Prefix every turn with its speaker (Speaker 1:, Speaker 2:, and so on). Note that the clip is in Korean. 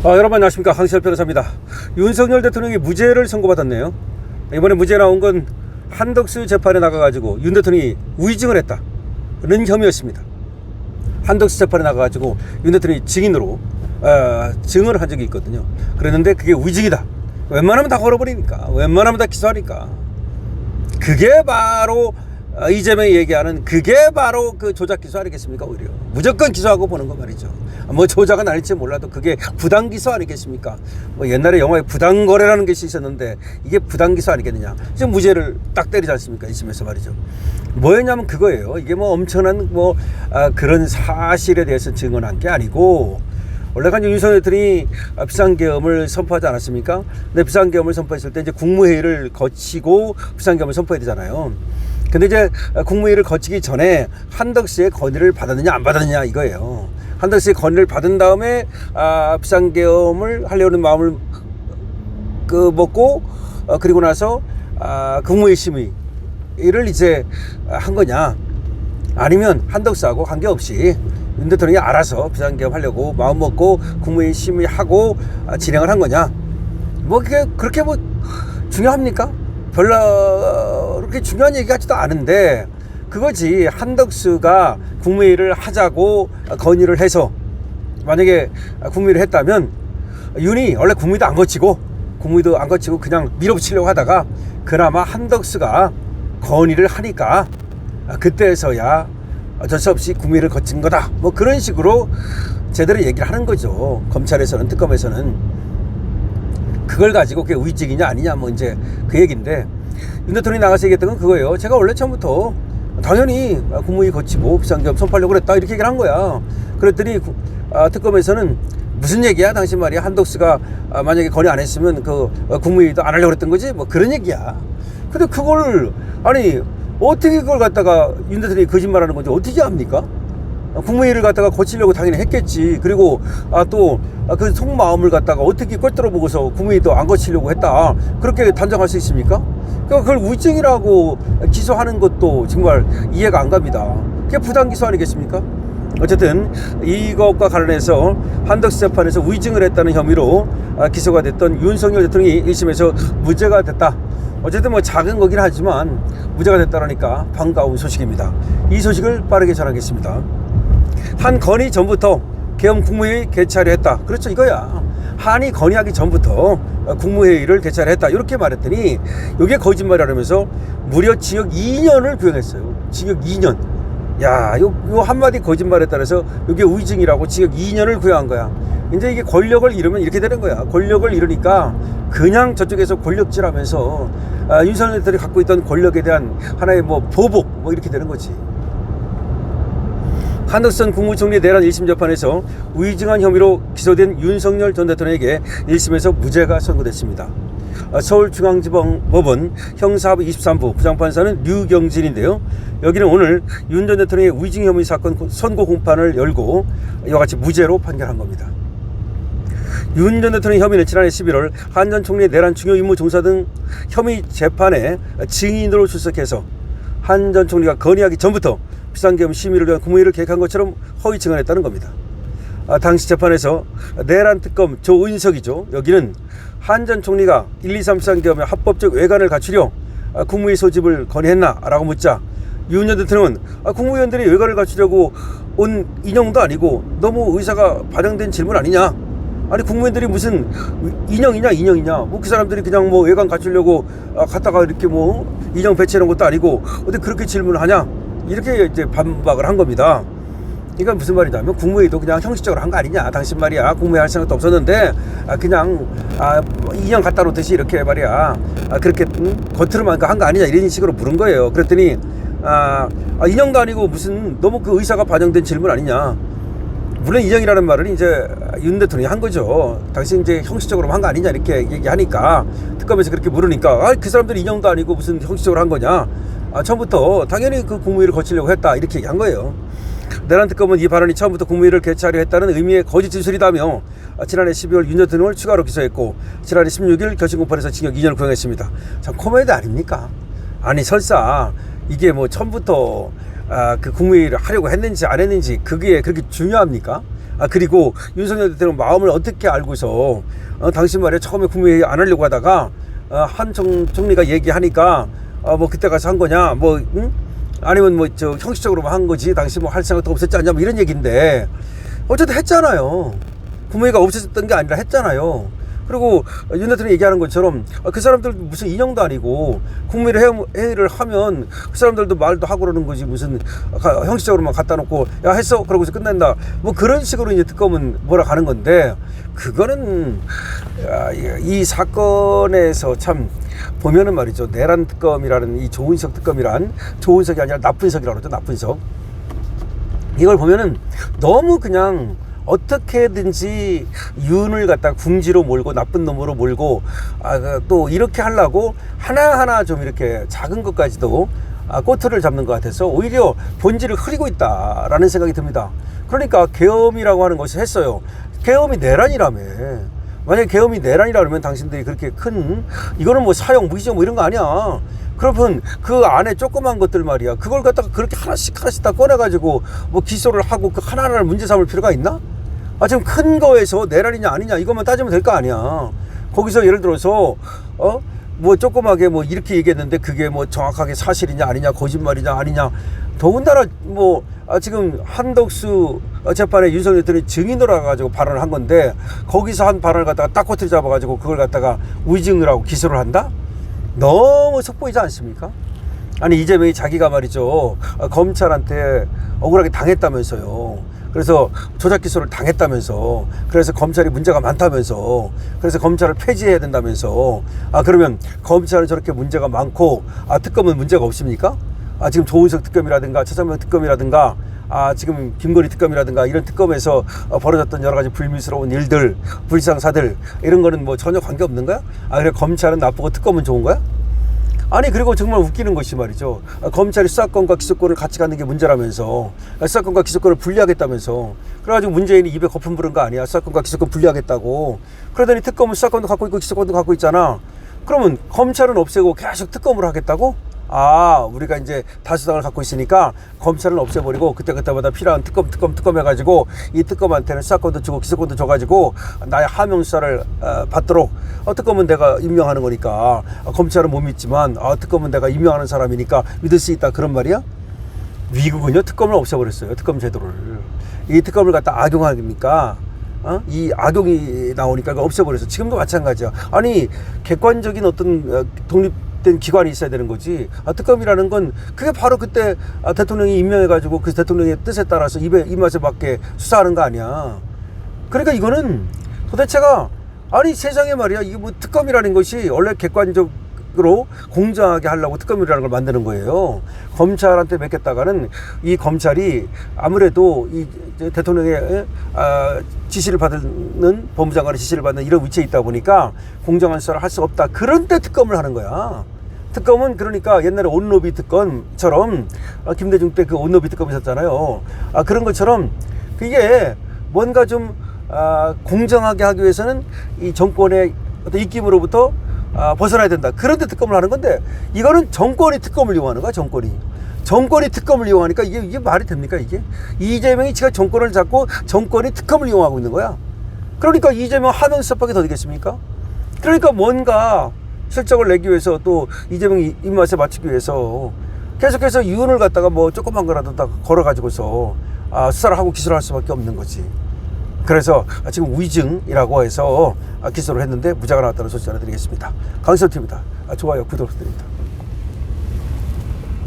Speaker 1: 여러분 안녕하십니까, 황시열 변호사입니다. 윤석열 대통령이 무죄를 선고받았네요. 이번에 무죄 나온 건 한덕수 재판에 나가가지고 윤 대통령이 위증을 했다는 혐의였습니다. 한덕수 재판에 나가가지고 윤 대통령이 증인으로 증언을 한 적이 있거든요. 그랬는데 그게 위증이다, 웬만하면 다 걸어버리니까, 웬만하면 다 기소하니까, 그게 바로 이재명이 얘기하는, 그게 바로 그 조작 기소 아니겠습니까? 오히려 무조건 기소하고 보는 거 말이죠. 뭐 조작은 아닐지 몰라도 그게 부당 기소 아니겠습니까? 뭐 옛날에 영화에 부당 거래라는 것이 있었는데 이게 부당 기소 아니겠느냐. 지금 무죄를 딱 때리지 않습니까? 이쯤에서 말이죠. 뭐였냐면 그거예요. 이게 뭐 엄청난 그런 사실에 대해서 증언한 게 아니고, 원래가 이제 윤석열 대통령이 비상계엄을 선포하지 않았습니까? 근데 비상계엄을 선포했을 때 이제 국무회의를 거치고 비상계엄을 선포해야 되잖아요. 근데 이제 국무회의를 거치기 전에 한덕수의 건의를 받았느냐 안 받았느냐 이거예요. 한덕수의 건의를 받은 다음에 비상계엄을 하려는 마음을 먹고 그리고 나서 국무회의 심의를 이제 한 거냐, 아니면 한덕수하고 관계없이 윤 대통령이 알아서 비상계엄 하려고 마음 먹고 국무회의 심의하고 진행을 한 거냐. 뭐 그게 그렇게 뭐 중요합니까? 별로 그렇게 중요한 얘기 같지도 않은데, 그거지. 한덕수가 국무회의를 하자고 건의를 해서 만약에 국무회의를 했다면, 윤이 원래 국무회의도 안 거치고 그냥 밀어붙이려고 하다가 그나마 한덕수가 건의를 하니까 그때서야 어쩔 수 없이 국무회의를 거친 거다, 뭐 그런 식으로 제대로 얘기를 하는 거죠. 검찰에서는, 특검에서는. 그걸 가지고 그게 위증이냐 아니냐 뭐 이제 그 얘기인데, 윤 대통령이 나가서 얘기했던 건 그거예요. 제가 원래 처음부터 당연히 국무회의 거치고 비상계엄 선포하려고 그랬다, 이렇게 얘기를 한 거야. 그랬더니 특검에서는 무슨 얘기야 당신 말이야, 한덕수가 만약에 건의 안 했으면 그 국무회의도 안 하려고 그랬던 거지, 뭐 그런 얘기야. 근데 그걸 아니 어떻게 그걸 갖다가 윤 대통령이 거짓말하는 건지 어떻게 합니까? 국무회의를 갖다가 거치려고 당연히 했겠지. 그리고 또 그 속마음을 갖다가 어떻게 꿰뚫어 보고서 국무회의도 안 거치려고 했다, 그렇게 단정할 수 있습니까? 그걸 위증이라고 기소하는 것도 정말 이해가 안 갑니다. 그게 부당 기소 아니겠습니까? 어쨌든 이것과 관련해서 한덕수 재판에서 위증을 했다는 혐의로 기소가 됐던 윤석열 대통령이 1심에서 무죄가 됐다. 어쨌든 뭐 작은 거긴 하지만 무죄가 됐다라니까 반가운 소식입니다. 이 소식을 빠르게 전하겠습니다. 한 건의 전부터 계엄 국무회의 개최하려 했다. 그렇죠, 이거야. 한이 건의하기 전부터 국무회의를 개최하려 했다, 이렇게 말했더니 이게 거짓말이라면서 무려 징역 2년을 구형했어요. 징역 2년. 야, 요 한마디 거짓말에 따라서 이게 위증이라고 징역 2년을 구형한 거야. 이제 이게 권력을 잃으면 이렇게 되는 거야. 권력을 잃으니까 그냥 저쪽에서 권력질하면서 윤석열 대통령이 갖고 있던 권력에 대한 하나의 뭐 보복, 뭐 이렇게 되는 거지. 한덕수 국무총리 내란 1심 재판에서 위증한 혐의로 기소된 윤석열 전 대통령에게 1심에서 무죄가 선고됐습니다. 서울중앙지법은 형사합 23부 부장판사는 류경진인데요. 여기는 오늘 윤 전 대통령의 위증 혐의 사건 선고 공판을 열고 이와 같이 무죄로 판결한 겁니다. 윤 전 대통령 혐의는 지난해 11월 한 전 총리의 내란 중요 임무 종사 등 혐의 재판에 증인으로 출석해서 한 전 총리가 건의하기 전부터 비상계엄 심의를 위한 국무회의를 계획한 것처럼 허위 증언했다는 겁니다. 당시 재판에서 내란 특검 조은석이죠. 여기는 한 전 총리가 1, 2, 3 비상계엄의 합법적 외관을 갖추려 국무회의 소집을 건의했나 라고 묻자, 윤 전 대통령은 국무위원들이 외관을 갖추려고 온 인형도 아니고 너무 의사가 반영된 질문 아니냐, 아니 국무위원들이 무슨 인형이냐 뭐 그 사람들이 그냥 뭐 외관 갖추려고 갔다가 이렇게 뭐 인형 배치해놓은 것도 아니고 어떻게 그렇게 질문을 하냐, 이렇게 이제 반박을 한 겁니다. 이건 무슨 말이냐면 국무회의도 그냥 형식적으로 한 거 아니냐, 당신 말이야 국무회의 할 생각도 없었는데 그냥 인형 갖다 놓듯이 이렇게 말이야 그렇게 겉으로만 한 거 아니냐, 이런 식으로 물은 거예요. 그랬더니 인형도 아니고 무슨 너무 그 의사가 반영된 질문 아니냐. 물론 인형이라는 말을 이제 윤 대통령이 한 거죠. 당신 이제 형식적으로 한 거 아니냐, 이렇게 얘기하니까, 특검에서 그렇게 물으니까 그 사람들이 인형도 아니고 무슨 형식적으로 한 거냐, 처음부터 당연히 그 국무회의를 거치려고 했다, 이렇게 얘기한 거예요. 내란 특검은 이 발언이 처음부터 국무회의를 개최하려 했다는 의미의 거짓 진술이다며 지난해 12월 윤 전 대통령을 추가로 기소했고, 지난해 16일 결심 공판에서 징역 2년을 구형했습니다. 참 코미디 아닙니까? 아니 설사 이게 뭐 처음부터 그 국무회의를 하려고 했는지 안 했는지 그게 그렇게 중요합니까? 그리고 윤석열 대통령 마음을 어떻게 알고서 당신 말이야 처음에 국무회의 안 하려고 하다가 한 총리가 얘기하니까 뭐 그때 가서 한 거냐 뭐 응? 아니면 뭐 저 형식적으로만 한 거지 당신 뭐 할 생각도 없었지 않냐 뭐 이런 얘기인데 어쨌든 했잖아요. 국무회의가 없었던 게 아니라 했잖아요. 그리고 윤 대통령이 얘기하는 것처럼 그 사람들 무슨 인형도 아니고 국무회의를 하면 그 사람들도 말도 하고 그러는 거지 무슨 형식적으로만 갖다 놓고 야 했어 그러고서 끝낸다 뭐 그런 식으로 이제 특검은 몰아가는 건데 그거는 이 사건에서 참 보면은 말이죠 내란 특검이라는 이 조은석 특검이란 조은석이 아니라 나쁜석이라고 그러죠 나쁜석 이걸 보면은 너무 그냥 어떻게든지 윤을 갖다 궁지로 몰고 나쁜 놈으로 몰고 또 이렇게 하려고 하나하나 좀 이렇게 작은 것까지도 꼬투리를 잡는 것 같아서 오히려 본질을 흐리고 있다라는 생각이 듭니다. 그러니까 계엄이라고 하는 것이 했어요. 계엄이 내란이라며. 만약에 계엄이 내란이라 그러면 당신들이 그렇게 큰 이거는 뭐 사형 무기징역 뭐 이런 거 아니야. 그러면 그 안에 조그만 것들 말이야 그걸 갖다가 그렇게 하나씩 다 꺼내가지고 뭐 기소를 하고 그 하나하나를 문제 삼을 필요가 있나? 지금 큰 거에서 내란이냐 아니냐 이것만 따지면 될 거 아니야. 거기서 예를 들어서 뭐 조그맣게 뭐 이렇게 얘기했는데 그게 뭐 정확하게 사실이냐 아니냐 거짓말이냐 아니냐 더군다나 뭐 지금 한덕수 재판에 윤석열 대통령이 증인으로 와가지고 발언을 한 건데 거기서 한 발언을 갖다가 딱 꼬투리 잡아가지고 그걸 갖다가 위증을 하고 기소를 한다? 너무 속보이지 않습니까? 아니 이재명이 자기가 말이죠 검찰한테 억울하게 당했다면서요. 그래서 조작 기소를 당했다면서 그래서 검찰이 문제가 많다면서 그래서 검찰을 폐지해야 된다면서 그러면 검찰은 저렇게 문제가 많고 특검은 문제가 없습니까? 지금 조은석 특검이라든가 최상병 특검이라든가 지금 김건희 특검이라든가 이런 특검에서 벌어졌던 여러 가지 불미스러운 일들 불상사들 이런 거는 뭐 전혀 관계없는 거야? 그래 검찰은 나쁘고 특검은 좋은 거야? 아니 그리고 정말 웃기는 것이 말이죠 검찰이 수사권과 기소권을 같이 갖는 게 문제라면서 수사권과 기소권을 분리하겠다면서 그래가지고 문재인이 입에 거품 부른 거 아니야 수사권과 기소권 분리하겠다고 그러더니 특검은 수사권도 갖고 있고 기소권도 갖고 있잖아 그러면 검찰은 없애고 계속 특검으로 하겠다고? 우리가 이제 다수당을 갖고 있으니까 검찰은 없애버리고 그때마다 필요한 특검 해가지고 이 특검한테는 수사권도 주고 기소권도 줘가지고 나의 하명 수사를 받도록 특검은 내가 임명하는 거니까 검찰은 못 믿지만 특검은 내가 임명하는 사람이니까 믿을 수 있다 그런 말이야? 미국은요 특검을 없애버렸어요. 특검 제도를. 이 특검을 갖다 악용하니까 이 악용이 나오니까 없애버려서 지금도 마찬가지야. 아니 객관적인 어떤 독립된 기관이 있어야 되는 거지. 특검이라는 건 그게 바로 그때 대통령이 임명해가지고 그 대통령의 뜻에 따라서 입맛에 맞게 수사하는 거 아니야. 그러니까 이거는 도대체가 아니 세상에 말이야 이게 뭐 특검이라는 것이 원래 객관적으로 공정하게 하려고 특검이라는 걸 만드는 거예요. 검찰한테 맡겼다가는 이 검찰이 아무래도 이 대통령의 지시를 받는 법무장관의 지시를 받는 이런 위치에 있다 보니까 공정한 수사를 할 수 없다. 그런데 특검을 하는 거야. 특검은 그러니까 옛날에 온로비 특검처럼 김대중 때 그 온로비 특검 있었잖아요. 그런 것처럼 그게 뭔가 좀 공정하게 하기 위해서는 이 정권의 어떤 입김으로부터 벗어나야 된다. 그런데 특검을 하는 건데 이거는 정권이 특검을 이용하는 거야. 정권이 특검을 이용하니까 이게 말이 됩니까 이게? 이재명이 지가 정권을 잡고 정권이 특검을 이용하고 있는 거야. 그러니까 이재명 하명 수사밖에 더 되겠습니까? 그러니까 뭔가 실적을 내기 위해서 또 이재명 입맛에 맞추기 위해서 계속해서 윤을 갖다가 뭐 조그만 거라도 다 걸어가지고서 수사를 하고 기소를 할 수밖에 없는 거지. 그래서 지금 위증이라고 해서 기소를 했는데 무죄가 나왔다는 소식 전해드리겠습니다. 강선태입니다. 좋아요, 구독 부탁드립니다.